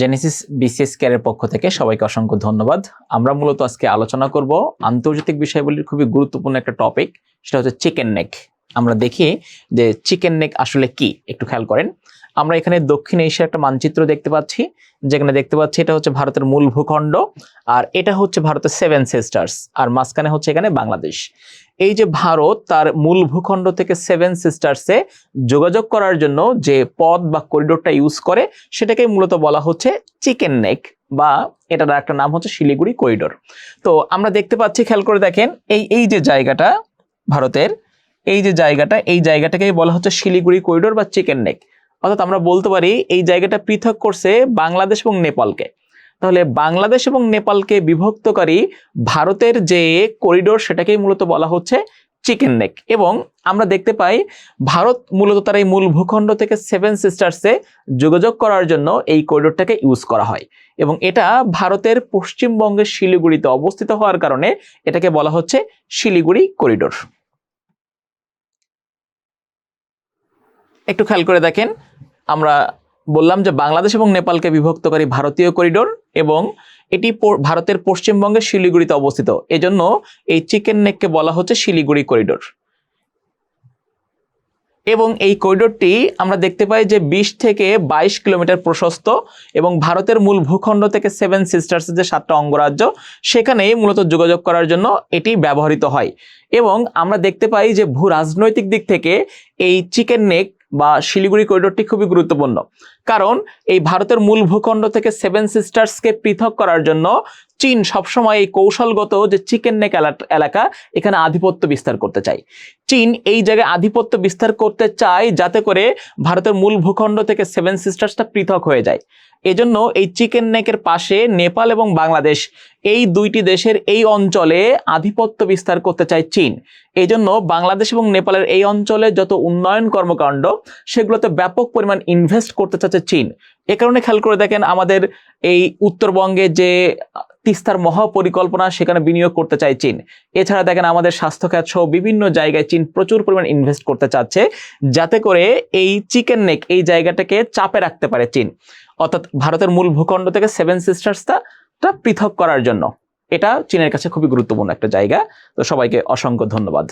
Genesis BCS কেয়ারের পক্ষ থেকে সবাইকে অসংখ্য ধন্যবাদ। আমরা মূলত আজকে আলোচনা করব আন্তর্জাতিক বিষয়গুলির খুবই গুরুত্বপূর্ণ একটা টপিক, সেটা হচ্ছে চিকেন নেক। আমরা দেখি যে চিকেন নেক আসলে কি, একটু খেয়াল করেন। আমরা এখানে দক্ষিণ এশিয়ার একটা মানচিত্র দেখতে পাচ্ছি, যেখানে দেখতে পাচ্ছি এটা হচ্ছে ভারতের মূল ভূখণ্ড, আর এটা হচ্ছে ভারতের সেভেন সিস্টার্স, আর মাঝখানে হচ্ছে এখানে বাংলাদেশ। এই যে ভারত তার মূল ভূখণ্ড থেকে সেভেন সিস্টার্সে যোগাযোগ করার জন্য যে পথ বা করিডোরটা ইউজ করে, সেটাকে মূলত বলা হচ্ছে চিকেন নেক, বা এটার একটা নাম হচ্ছে শিলিগুড়ি করিডোর। তো আমরা দেখতে পাচ্ছি, খেয়াল করে দেখেন, এই যে জায়গাটা ভারতের, এই জায়গাটাকেই বলা হচ্ছে শিলিগুড়ি করিডোর বা চিকেন নেক। অর্থাৎ আমরা বলতে পারি এই জায়গাটা পৃথক করছে বাংলাদেশ এবং নেপালকে। তাহলে বাংলাদেশ এবং নেপালকে বিভক্তকারী ভারতের যে করিডোর, সেটাকেই মূলত বলা হচ্ছে চিকেন নেক। এবং আমরা দেখতে পাই ভারত মূলত তার এই মূল ভূখণ্ড থেকে সেভেন সিস্টার্সে যোগাযোগ করার জন্য এই করিডোরটাকে ইউজ করা হয়, এবং এটা ভারতের পশ্চিমবঙ্গের শিলিগুড়িতে অবস্থিত হওয়ার কারণে এটাকে বলা হচ্ছে শিলিগুড়ি করিডোর। একটু খেয়াল করে দেখেন, আমরা বললাম যে বাংলাদেশ এবং নেপালকে বিভক্তকারী ভারতীয় করিডোর, এবং এটি ভারতের পশ্চিমবঙ্গের শিলিগুড়িতে অবস্থিত। এজন্য এই চিকেন নেককে বলা হচ্ছে শিলিগুড়ি করিডোর। এবং এই করিডোরটি আমরা দেখতে পাই যে 20 থেকে 22 কিলোমিটার প্রশস্ত, এবং ভারতের মূল ভূখণ্ড থেকে সেভেন সিস্টার্সের যে 7টা অঙ্গরাজ্য, সেখানেই মূলত যোগাযোগ করার জন্য এটি ব্যবহৃত হয়। এবং আমরা দেখতে পাই যে ভূ রাজনৈতিক দিক থেকে এই চিকেন নেক বা শিলিগুড়ি করিডোরটি খুবই গুরুত্বপূর্ণ, কারণ এই ভারতের মূল ভূখণ্ড থেকে সেভেন সিস্টার্সকে পৃথক করার জন্য চীন সবসময় এই কৌশলগত যে চিকেন নেক এলাকা, এখানে আধিপত্য বিস্তার করতে চায়। চীন এই জায়গায় আধিপত্য বিস্তার করতে চায় যাতে করে ভারতের মূল ভূখণ্ড থেকে সেভেন সিস্টার্সটা পৃথক হয়ে যায়। এজন্য এই চিকেন নেকের পাশে নেপাল এবং বাংলাদেশ, এই দুইটি দেশের এই অঞ্চলে আধিপত্য বিস্তার করতে চায় চীন। এই জন্য বাংলাদেশ এবং নেপালের এই অঞ্চলে যত উন্নয়ন কর্মকাণ্ড, সেগুলোতে ব্যাপক পরিমাণ ইনভেস্ট করতে চাচ্ছে চীন। এ কারণে খেয়াল করে দেখেন, আমাদের এই উত্তরবঙ্গে যে তিস্তার মহাপরিকল্পনা, সেখানে বিনিয়োগ করতে চায় চীন। এছাড়া দেখেন আমাদের স্বাস্থ্যখাত সহ বিভিন্ন জায়গায় চীন প্রচুর পরিমাণ ইনভেস্ট করতে চাচ্ছে, যাতে করে এই চিকেন নেক, এই জায়গাটাকে চাপে রাখতে পারে চীন। অর্থাৎ ভারতের মূল ভূখণ্ড থেকে সেভেন সিস্টার্সটা পৃথক করার জন্য এটা চীনের কাছে খুবই গুরুত্বপূর্ণ একটা জায়গা। তো সবাইকে অসংখ্য ধন্যবাদ।